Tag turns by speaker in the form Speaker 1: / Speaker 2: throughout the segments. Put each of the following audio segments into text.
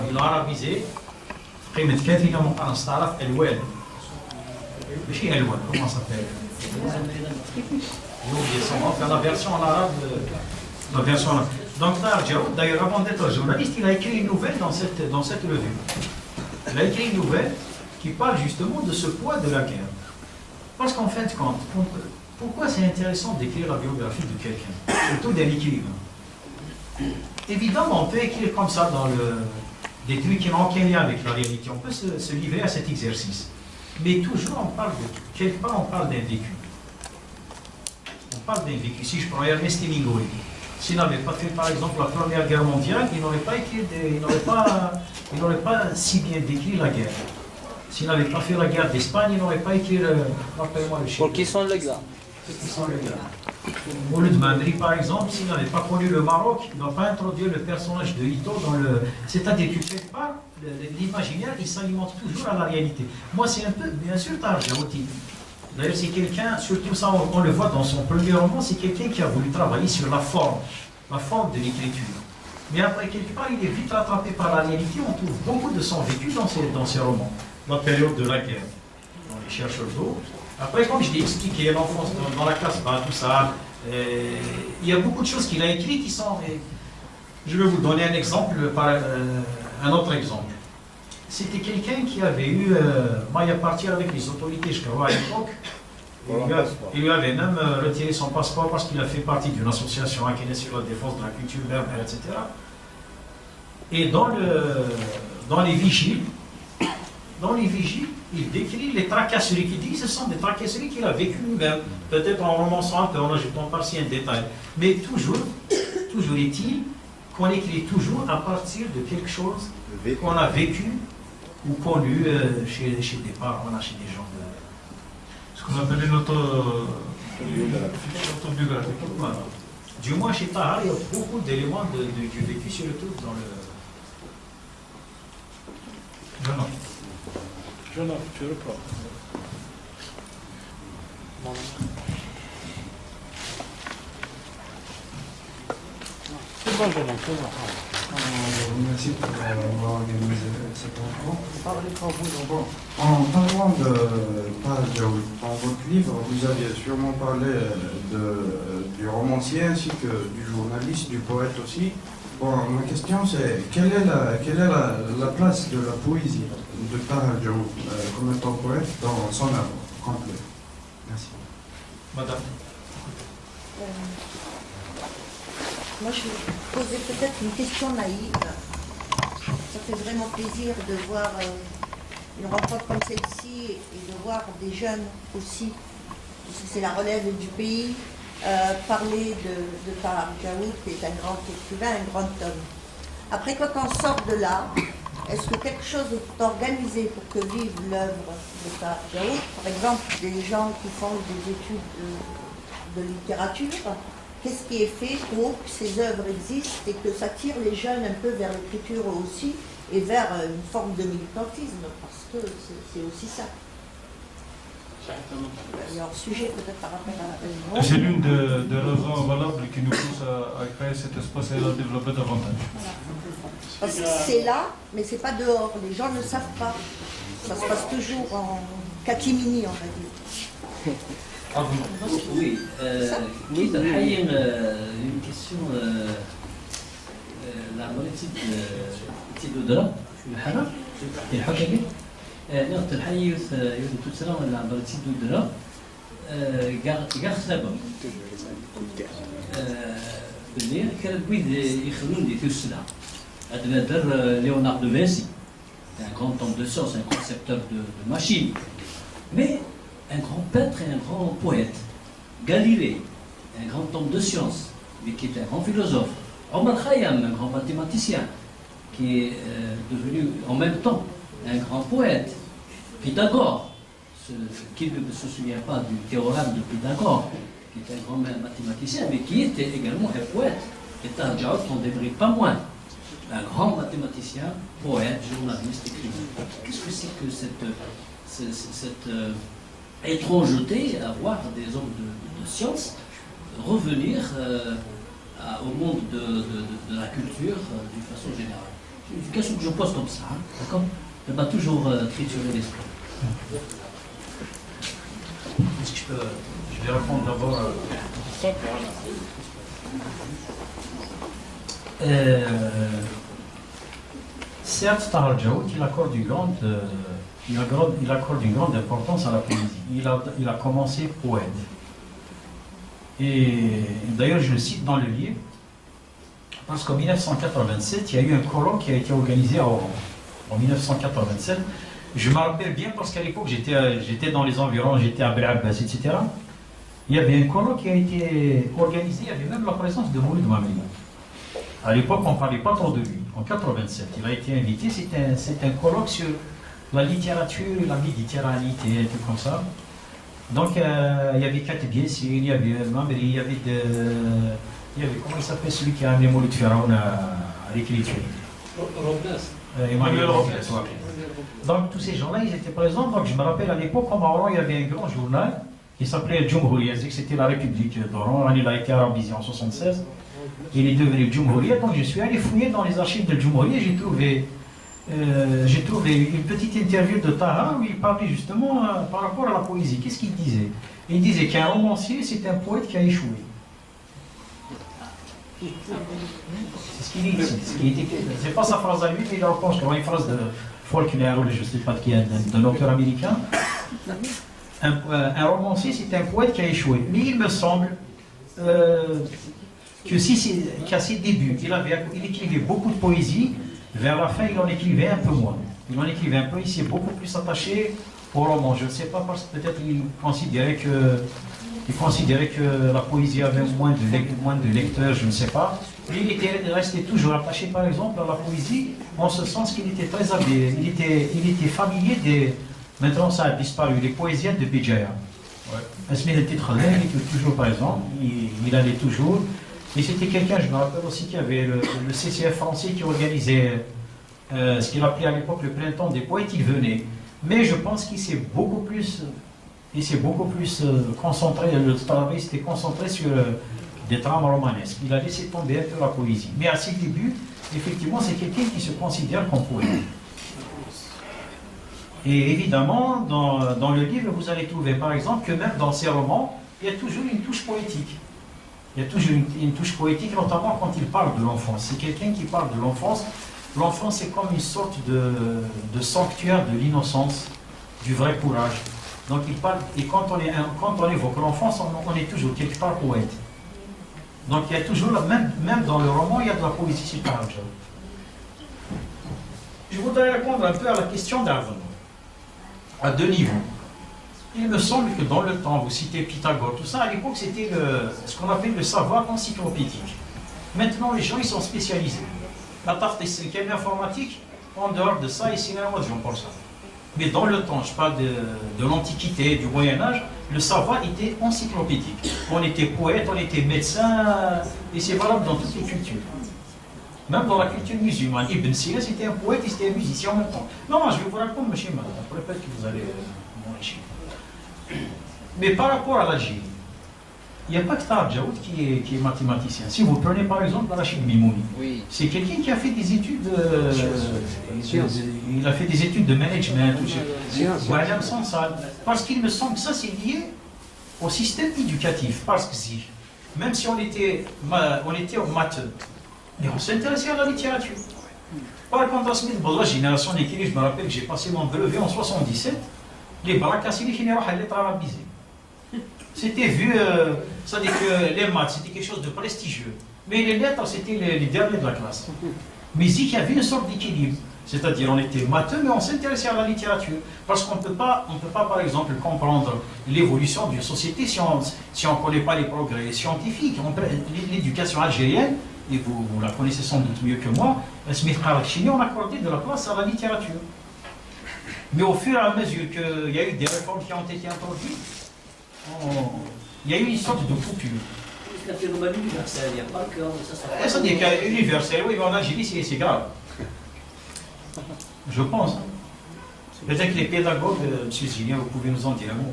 Speaker 1: ils l'ont arabisé. قيمة كاتينا مقارنة تعرف ألوان. ماشي ألوان comment ça s'appelle? J'ai oublié son nom, la version en arabe. La version en arabe. Donc Tahar Djaoud, d'ailleurs avant d'être journaliste, il a écrit une nouvelle dans cette revue. Il a écrit une nouvelle qui parle justement de ce poids de la guerre. Parce qu'en fin de compte, pourquoi c'est intéressant d'écrire la biographie de quelqu'un, surtout d'un écrivain? Évidemment, on peut écrire comme ça dans des trucs qui n'ont aucun lien avec la réalité. On peut se livrer à cet exercice. Mais toujours, on parle quelque part, on parle d'un vécu. On parle d'un vécu. Si je prends Ernest Hemingway, s'il n'avait pas fait, par exemple, la Première Guerre mondiale, il n'aurait pas si bien décrit la guerre. S'il n'avait pas fait la guerre d'Espagne, il n'aurait pas écrit, rappelle-moi le chiffre.
Speaker 2: Pour qui sont les gars?
Speaker 1: Mouloud Mamri, par exemple, s'il n'avait pas connu le Maroc, il n'a pas introduit le personnage de Ito dans le... C'est-à-dire que quelque part, l'imaginaire, il s'alimente toujours à la réalité. Moi, c'est un peu, bien sûr, Tahar Djaoud. D'ailleurs, c'est quelqu'un, surtout ça, on le voit dans son premier roman, c'est quelqu'un qui a voulu travailler sur la forme de l'écriture. Mais après, quelque part, il est vite rattrapé par la réalité. On trouve beaucoup de son vécu dans ses romans. La période de la guerre, dans Les Chercheurs d'eau. Après, comme je l'ai expliqué, l'enfance dans la classe, tout ça, il y a beaucoup de choses qu'il a écrites qui sont... Je vais vous donner un exemple, un autre exemple. C'était quelqu'un qui avait eu maille à partir avec les autorités, je crois, à l'époque. Il lui avait même retiré son passeport parce qu'il a fait partie d'une association qui est sur la défense de la culture berbère, etc. Et dans les vigiles, il décrit les tracasseries qu'il dit, ce sont des tracasseries qu'il a vécues lui-même, peut-être en romançant un peu, en ajoutant par-ci un détail. Mais toujours est-il qu'on écrit toujours à partir de quelque chose qu'on a vécu ou connu chez des parents, chez des gens.
Speaker 3: Ce qu'on appelle une autobiographie.
Speaker 1: Voilà. Du moins chez Tahar, il y a beaucoup d'éléments du vécu, surtout dans le...
Speaker 3: Non, tu reprends.
Speaker 2: C'est bon, c'est bon.
Speaker 4: Merci pour avoir organisé cette rencontre. Bon, en parlant de Tahar Djaoud, dans votre livre, vous aviez sûrement parlé du romancier ainsi que du journaliste, du poète aussi. Bon, ma question c'est, quelle est la place de la poésie de Tahar Djaoud comme étant poète dans son œuvre complète? Merci.
Speaker 1: Madame.
Speaker 5: Moi, je vais poser peut-être une question naïve. Ça fait vraiment plaisir de voir une rencontre comme celle-ci et de voir des jeunes aussi, parce que c'est la relève du pays, parler de Tahar Djaoud, qui est un grand écrivain, un grand homme. Après, quand on sort de là, est-ce que quelque chose est organisé pour que vive l'œuvre de Tahar Djaoud? Par exemple, des gens qui font des études de littérature, qu'est-ce qui est fait pour que ces œuvres existent et que ça tire les jeunes un peu vers l'écriture aussi et vers une forme de militantisme, parce que c'est aussi ça. Il y a un sujet peut-être par rapport à...
Speaker 3: C'est l'une des raisons valables qui nous pousse à créer cet espace et à le développer davantage.
Speaker 5: Voilà. Parce que c'est là, mais c'est pas dehors. Les gens ne savent pas. Ça se passe toujours en catimini, on va dire.
Speaker 6: Oui, oui, une question. La molétide d'Odra, الحكمي نقطة الحي يوث تسرع ولا عبارتين d'Odra قاع سبب بالليل كان بويد يخلون دي تسرع أدنى Léonard de Vinci, un grand homme de science, un concepteur de machines, mais un grand peintre et un grand poète. Galilée, un grand homme de science, mais qui est un grand philosophe. Omar Khayyam, un grand mathématicien, qui est devenu en même temps un grand poète. Pythagore, qui ne se souvient pas du théorème de Pythagore, qui est un grand mathématicien, mais qui était également un poète. Et Tahar Djaoud n'en débride pas moins. Un grand mathématicien, poète, journaliste, écrivain. Qu'est-ce que c'est que cette étrangeté à voir des hommes de science revenir au monde de la culture d'une façon générale? une question que je pose comme ça, hein, d'accord? Elle m'a toujours triturer l'esprit.
Speaker 1: Est-ce que je vais répondre d'abord. Certes, Tahar Djaoud, il accorde une grande importance à la poésie. Il a commencé poète. Et d'ailleurs, je le cite dans le livre, parce qu'en 1987, il y a eu un colloque qui a été organisé à Oran. En 1987, je me rappelle bien parce qu'à l'époque, j'étais dans les environs, j'étais à Bel-Abbas, etc. Il y avait un colloque qui a été organisé, il y avait même la présence de Mouloud Mameli. À l'époque, on ne parlait pas trop de lui. En 1987, il a été invité, c'est un colloque sur la littérature, la méditerranéité, tout comme ça. Donc, il y avait Katib Yassir, il y avait Mameli, il y avait comment il s'appelle celui qui a amené Mouloud Firaoun à l'écriture? Emmanuel Robles. Donc, tous ces gens-là, ils étaient présents. Donc, je me rappelle à l'époque, comme à Oran, il y avait un grand journal qui s'appelait Djumhouria, c'était la République d'Oran. Il a été arabisé en 1976. Il est devenu Djumhouria. Donc, je suis allé fouiller dans les archives de Djumhouria. J'ai trouvé une petite interview de Tahar où il parlait justement par rapport à la poésie. Qu'est-ce qu'il disait? Il disait qu'un romancier, c'est un poète qui a échoué. C'est ce qu'il dit ici. C'est pas sa phrase à lui, mais il reprend une phrase de Faulkner, ou je ne sais pas qui est d'un auteur américain. Un romancier, c'est un poète qui a échoué. Mais il me semble qu'à ses débuts, il écrivait beaucoup de poésie. Vers la fin, il en écrivait un peu moins. Il en écrivait un peu, il s'est beaucoup plus attaché au roman. Je ne sais pas, parce que peut-être il considérait que la poésie avait moins de lecteurs, je ne sais pas. Mais il restait toujours attaché, par exemple, à la poésie, en ce sens qu'il était très habile. Il était familier des... Maintenant, ça a disparu, les poésiennes de Béjaïa. Asmir el Titre, il était toujours, par exemple, il allait toujours. Et c'était quelqu'un, je me rappelle aussi, qu'il y avait le CCF français qui organisait ce qu'il appelait à l'époque le printemps des poètes, il venait. Mais je pense qu'il s'est beaucoup plus concentré, le travail s'était concentré sur des trames romanesques. Il a laissé tomber un peu la poésie. Mais à ses débuts, effectivement, c'est quelqu'un qui se considère comme poète. Et évidemment, dans le livre, vous allez trouver par exemple que même dans ses romans, il y a toujours une touche poétique. Il y a toujours une touche poétique, notamment quand il parle de l'enfance. C'est quelqu'un qui parle de l'enfance. L'enfance, c'est comme une sorte de sanctuaire de l'innocence, du vrai courage. Donc il parle, et quand on évoque l'enfance, on est toujours quelque part poète. Donc il y a toujours, même dans le roman, il y a de la poésie sur Tahar Djaoud. Je voudrais répondre un peu à la question d'Arvan, à deux niveaux. Il me semble que dans le temps, vous citez Pythagore, tout ça, à l'époque, c'était ce qu'on appelle le savoir encyclopédique. Maintenant, les gens, ils sont spécialisés. La tarte est informatique, en dehors de ça, ici, on pour ça. Mais dans le temps, je parle de l'Antiquité, du Moyen-Âge, le savoir était encyclopédique. On était poète, on était médecin, et c'est valable dans toutes les cultures. Même dans la culture musulmane, Ibn Sina, c'était un poète et c'était un musicien en même temps. Non, je vais vous répondre, monsieur Madame, peut-être que vous allez m'enrichir. Mais par rapport à l'Algérie, il n'y a pas que Tahar Djaoud qui est mathématicien. Si vous prenez par exemple Rachid Mimouni, c'est quelqu'un qui a fait des études il a fait des études de management, parce qu'il me semble que ça c'est lié au système éducatif. Parce que si, même si on était au maths, mais on s'intéressait à la littérature. Par contre, la génération d'équilibre, je me rappelle que j'ai passé mon brevet en 77, les barakas, ils finirait à l'être arabisé. C'était vu, c'est-à-dire que les maths, c'était quelque chose de prestigieux. Mais les lettres, c'était les derniers de la classe. Mais il y avait une sorte d'équilibre. C'est-à-dire, on était matheux, mais on s'intéressait à la littérature. Parce qu'on ne peut pas, par exemple, comprendre l'évolution d'une société si on ne connaît pas les progrès scientifiques. L'éducation algérienne, et vous la connaissez sans doute mieux que moi, Smith Karakhchini, on accordait de la place à la littérature. Mais au fur et à mesure qu'il y a eu des réformes qui ont été introduites, il y a eu une sorte de coupure.
Speaker 6: C'est un phénomène universel, il n'y a pas que ça.
Speaker 1: Ça dit universel, oui, mais en Algérie, c'est grave. Je pense. Peut-être que les pédagogues, M. Zilien, vous pouvez nous en dire un mot.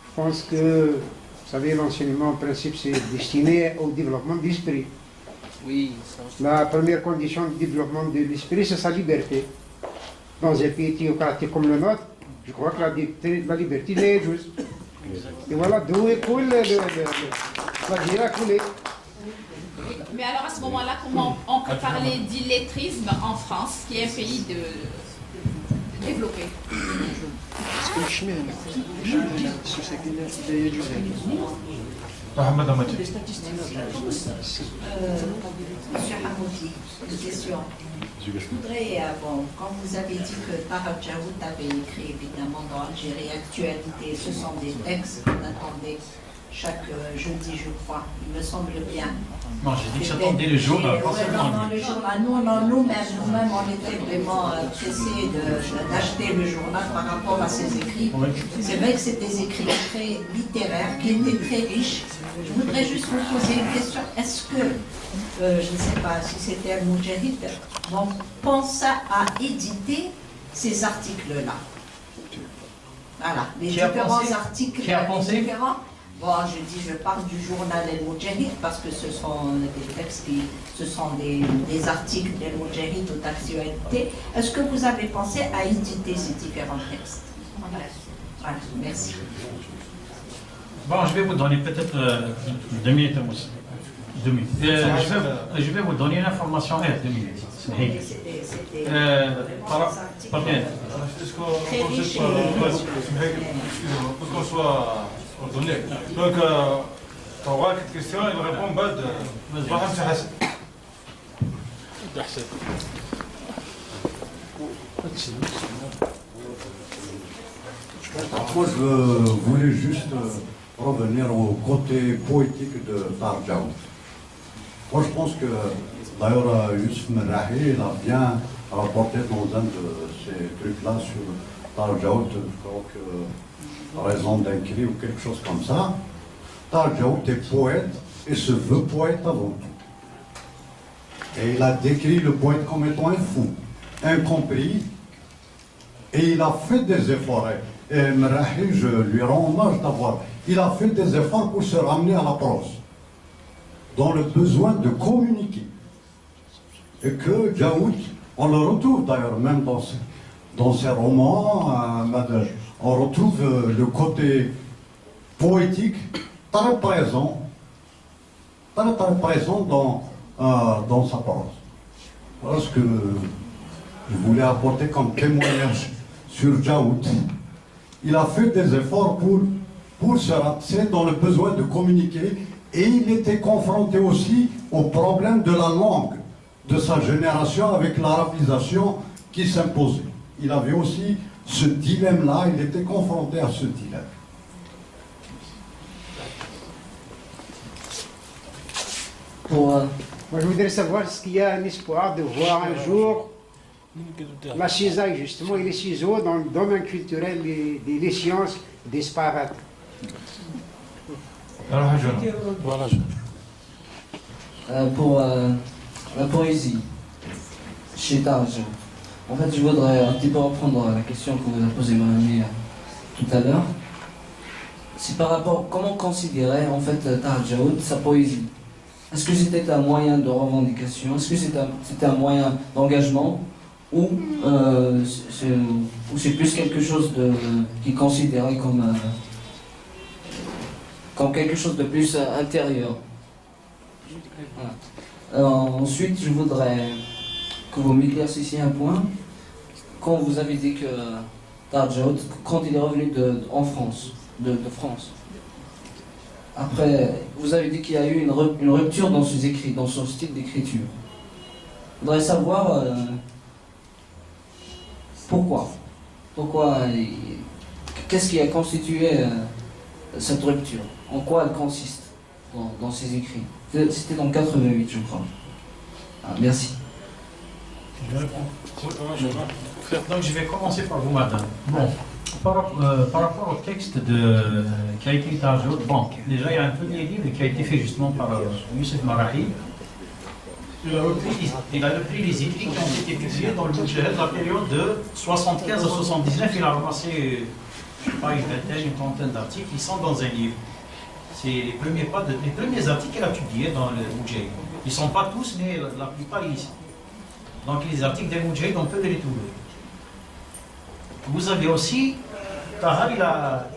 Speaker 2: Je pense que, vous savez, l'enseignement en principe, c'est destiné au développement d'esprit. Oui, ça.
Speaker 7: La première condition de développement de l'esprit, c'est sa liberté. Dans un pays théocratique comme le nôtre, je crois que la liberté est juste. Et voilà d'où est cool la vie a coulé.
Speaker 8: Mais alors à ce moment-là, comment on peut parler d'illettrisme en France, qui est un pays développé?
Speaker 3: Madame Mathieu.
Speaker 5: Monsieur Hamouti, une question. Je voudrais, quand vous avez dit que Tahar Djaoud avait écrit évidemment dans Algérie Actualité, ce sont des textes qu'on attendait chaque jeudi, je crois, il me semble bien.
Speaker 1: Non, j'ai dit que j'attendais le journal, pas seulement
Speaker 5: non, le journal. Nous-mêmes, on était vraiment pressés d'acheter le journal par rapport à ses écrits. C'est vrai que c'est des écrits très littéraires, qui étaient très riches. Je voudrais juste vous poser une question. Est-ce que, je ne sais pas si c'était un Moudjahid, on pense à éditer ces articles-là? Voilà, les différents articles.
Speaker 1: Qui a pensé?
Speaker 5: Bon, je parle du journal El Moudjahid parce que ce sont des textes ce sont des articles d'El Moudjahid ou d'actualité. Est-ce que vous avez pensé à éditer ces différents textes? Voilà, merci.
Speaker 1: Bon, je vais vous donner peut-être 2 minutes aussi. 2 minutes. Je vais vous donner une information. 2 minutes.
Speaker 5: C'était
Speaker 3: Est-ce qu'on soit ordonné? Donc, tu auras quelques questions, il répond Bad.
Speaker 9: Moi, je voulais juste revenir au côté poétique de Tahar Djaoud. Moi, je pense que, d'ailleurs, Youssef Merrahi, il a bien rapporté dans un de ces trucs-là sur Tahar Djaoud, je crois que raison d'un cri ou quelque chose comme ça. Tahar Djaoud est poète et se veut poète avant tout. Et il a décrit le poète comme étant un fou, incompris, et il a fait des efforts. Et Merrahi, je lui rends hommage d'avoir. Il a fait des efforts pour se ramener à la prose, dans le besoin de communiquer. Et que Djaoud, on le retrouve d'ailleurs même dans ses romans, on retrouve le côté poétique très présent dans sa prose. Voilà ce que je voulais apporter comme témoignage sur Djaoud. Il a fait des efforts pour se rappeler dans le besoin de communiquer, et il était confronté aussi au problème de la langue de sa génération avec l'arabisation qui s'imposait. Il avait aussi ce dilemme-là, il était confronté à ce dilemme.
Speaker 7: Moi, je voudrais savoir est-ce qu'il y a un espoir de voir un jour la cisaille, justement, et les ciseaux dans le domaine culturel des sciences disparaître.
Speaker 3: Voilà.
Speaker 10: Pour la poésie, chez Tahar Djaoud. En fait, je voudrais un petit peu reprendre la question que vous avez posée, mon ami, tout à l'heure. C'est par rapport, comment considérer en fait Tahar Djaoud sa poésie? Est-ce que c'était un moyen de revendication? Est-ce que c'était un moyen d'engagement? Ou c'est plus quelque chose qui est considéré comme quelque chose de plus intérieur? Voilà. Alors, ensuite, je voudrais que vous m'éclaircissiez un point. Quand vous avez dit que Tahar Djaoud, quand il est revenu en France, de France, après, vous avez dit qu'il y a eu une rupture dans ses écrits, dans son style d'écriture. Je voudrais savoir pourquoi. Qu'est-ce qui a constitué cette rupture? En quoi elle consiste dans ses écrits? C'était dans 88, je crois. Ah, merci.
Speaker 1: Donc je vais commencer par vous, madame. Bon, par rapport au texte qui a été Tahar Djaoud, bon, déjà il y a un premier livre qui a été fait justement par Youssef Merrahi. Il a repris les écrits qui ont été publiés dans le Moudjahid de la période de 75 à 79. Il a ramassé, je ne sais pas, une trentaine d'articles qui sont dans un livre. C'est les premiers articles qu'il a publiés dans le Moudjahid. Ils ne sont pas tous, mais la plupart ici. Donc les articles des Moudjahid, on peut les trouver. Vous avez aussi, Tahar,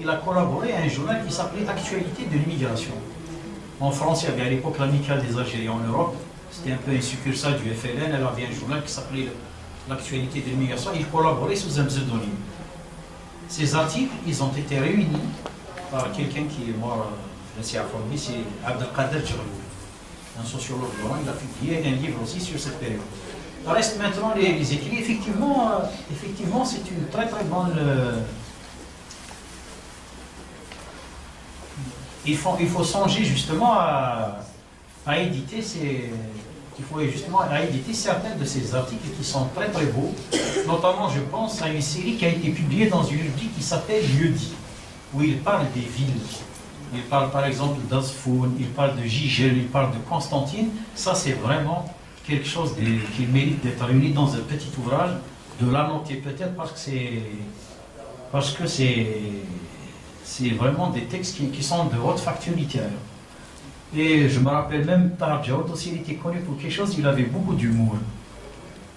Speaker 1: il a collaboré à un journal qui s'appelait Actualité de l'immigration. En France, il y avait à l'époque l'Amicale des Algériens en Europe. C'était un peu une succursale du FLN. Elle avait un journal qui s'appelait l'Actualité de l'immigration. Il collaborait sous un pseudonyme. Ces articles, ils ont été réunis par quelqu'un qui est mort, c'est Abdelkader Djerlou, un sociologue lorrain. Il a publié un livre aussi sur cette période. Reste maintenant les écrits. Effectivement, c'est une très très bonne... Il faut songer justement à éditer certains de ces articles qui sont très très beaux. Notamment, je pense à une série qui a été publiée dans une rubrique qui s'appelle Lieu-dit, où il parle des villes. Il parle par exemple d'Asfoun, il parle de Gigel, il parle de Constantine. Ça, c'est vraiment quelque chose qui mérite d'être réuni dans un petit ouvrage, de l'annoter peut-être parce que c'est vraiment des textes qui sont de haute facture littéraire. Et je me rappelle même, Tahar Djaoud aussi, il était connu pour quelque chose, il avait beaucoup d'humour.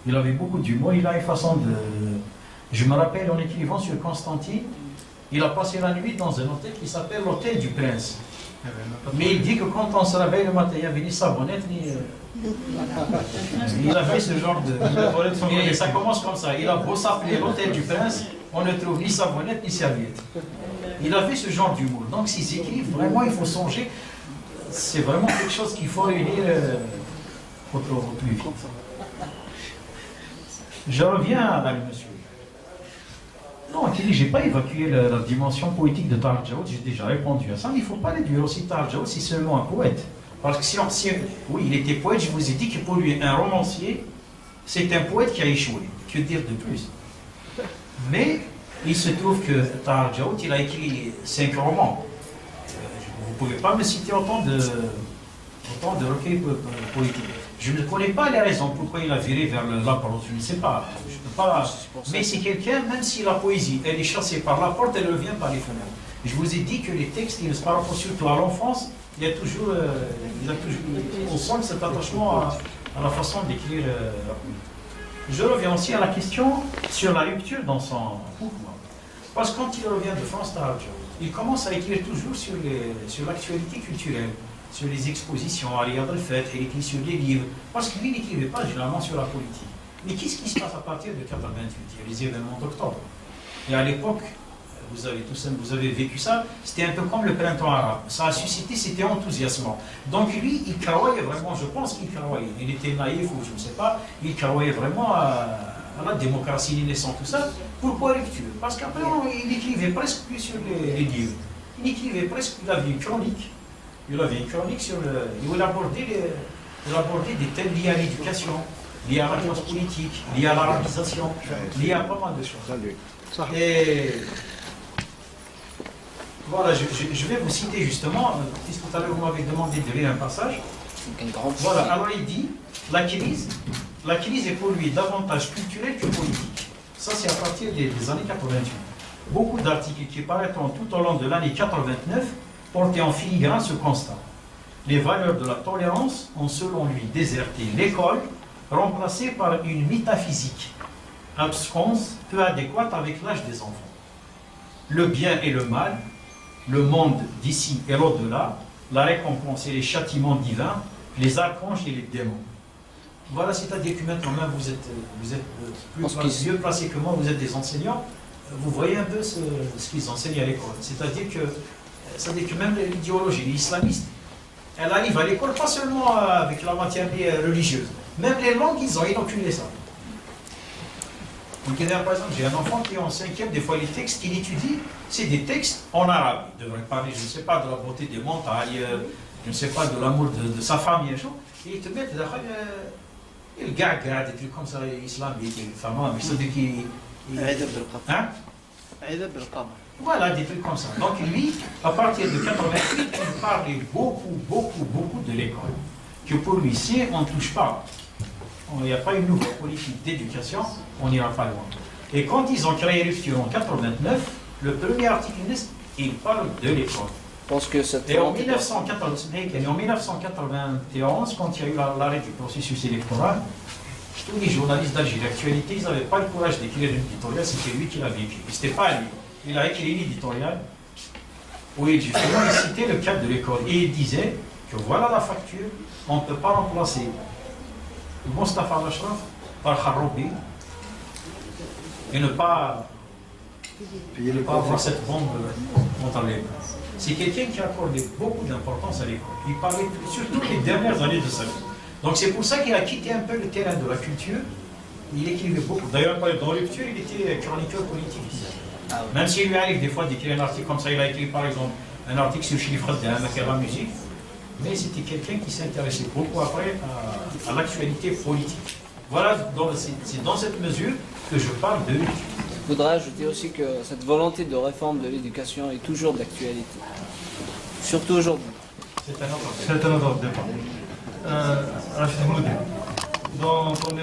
Speaker 1: Il avait beaucoup d'humour, il a une façon de... Je me rappelle, en écrivant sur Constantine, il a passé la nuit dans un hôtel qui s'appelle l'Hôtel du Prince. Mais il dit que quand on se réveille le matin, il n'y avait ni savonnette, ni... Il a fait ce genre de... Et ça commence comme ça. Il a beau s'appeler l'Hôtel du Prince, on ne trouve ni savonnette, ni serviette. Il a fait ce genre d'humour. Donc s'ils écrivent, vraiment, il faut songer. C'est vraiment quelque chose qu'il faut réunir au plus vite. Je reviens à monsieur. Non, je n'ai pas évacué la dimension poétique de Tahar Djaoud, j'ai déjà répondu à ça, mais il ne faut pas réduire aussi Tahar Djaoud si c'est seulement un poète. Parce que oui, il était poète, je vous ai dit que pour lui, un romancier, c'est un poète qui a échoué. Que dire de plus? Mais il se trouve que Tahar Djaoud, il a écrit 5 romans. Vous ne pouvez pas me citer autant de recueils poétiques. Je ne connais pas les raisons pourquoi il a viré vers la prose, je ne sais pas. Je peux pas. Mais c'est quelqu'un, même si la poésie, elle est chassée par la porte, elle revient par les fenêtres. Je vous ai dit que les textes, par rapport surtout à l'enfance, il y a toujours, on sent cet attachement à la façon d'écrire. Je reviens aussi à la question sur la rupture dans son mouvement. Parce que quand il revient de France, il commence à écrire toujours sur l'actualité culturelle, sur les expositions, à Riyad al-Fath, il écrit sur les livres, parce que lui n'écrivait pas généralement sur la politique. Mais qu'est-ce qui se passe à partir de 88? Il y a les événements d'octobre. Et à l'époque, vous avez vécu ça, c'était un peu comme le printemps arabe. Ça a suscité, c'était enthousiasmant. Donc lui, il croyait vraiment, je pense qu'il croyait, il était naïf ou je ne sais pas, il croyait vraiment à la démocratie naissante, tout ça. Pourquoi rupture? Parce qu'après, il n'écrivait presque plus sur les livres. Il écrivait presque, il avait une chronique. Il avait une chronique sur où il abordait des thèmes liés à l'éducation, liés à la classe politique, liés à l'arabisation, liés à pas mal de choses. Et voilà, je vais vous citer justement, puisque tout à l'heure vous m'avez demandé de lire un passage. Voilà, alors il dit, la crise est pour lui davantage culturelle que politique. Ça c'est à partir des années 88. Beaucoup d'articles qui paraîtront tout au long de l'année 89 portaient en filigrane ce constat. Les valeurs de la tolérance ont selon lui déserté l'école, remplacée par une métaphysique absconse, peu adéquate avec l'âge des enfants. Le bien et le mal, le monde d'ici et l'au-delà, la récompense et les châtiments divins, les archanges et les démons. Voilà, c'est-à-dire que maintenant, vous êtes mieux placés que moi, vous êtes des enseignants, vous voyez un peu ce qu'ils enseignent à l'école. C'est-à-dire que même l'idéologie, l'islamiste, elle arrive à l'école pas seulement avec la matière religieuse, même les langues, ils ont inoculé ça. Donc, par exemple, j'ai un enfant qui est en 5e, des fois les textes qu'il étudie, c'est des textes en arabe. Il devrait parler, je ne sais pas, de la beauté des montagnes, je ne sais pas, de l'amour de sa famille, et ils te mettent le gars, des trucs comme ça, islamiques, fameux, mais c'est-à-dire qu'il... Hein? Voilà, des trucs comme ça. Donc lui, à partir de 88, il parlait beaucoup de l'école. Que pour lui, si on ne touche pas, il n'y a pas une nouvelle politique d'éducation, on n'ira pas loin. Et quand ils ont créé Rupture en 89, le premier article, il parle de l'école.
Speaker 10: pense que cette
Speaker 1: Et en
Speaker 10: volonté
Speaker 1: 1991, quand il y a eu l'arrêt du processus électoral, tous les journalistes d'Alger d'actualité, ils n'avaient pas le courage d'écrire une éditorial, c'était lui qui l'avait écrit. C'était pas lui. Il a écrit une éditoriale où justement il citait le cadre de l'école. Et il disait que voilà la facture, on ne peut pas remplacer Mostafa Al-Ashraf par Kharoubi et ne pas avoir cette bombe contre les mains. C'est quelqu'un qui accordait beaucoup d'importance à l'école. Il parlait surtout les dernières années de sa vie. Donc c'est pour ça qu'il a quitté un peu le terrain de la culture. Il écrivait beaucoup. D'ailleurs, dans Rupture, il était chroniqueur politique. Même s'il lui arrive des fois d'écrire un article comme ça, il a écrit par exemple un article sur Chili Fradin, la musique. Mais c'était quelqu'un qui s'intéressait beaucoup après à l'actualité politique. Voilà, c'est dans cette mesure que je parle de Rupture.
Speaker 10: Je voudrais ajouter aussi que cette volonté de réforme de l'éducation est toujours d'actualité. Surtout aujourd'hui.
Speaker 3: C'est un autre débat. Rachid Moudi, dans ton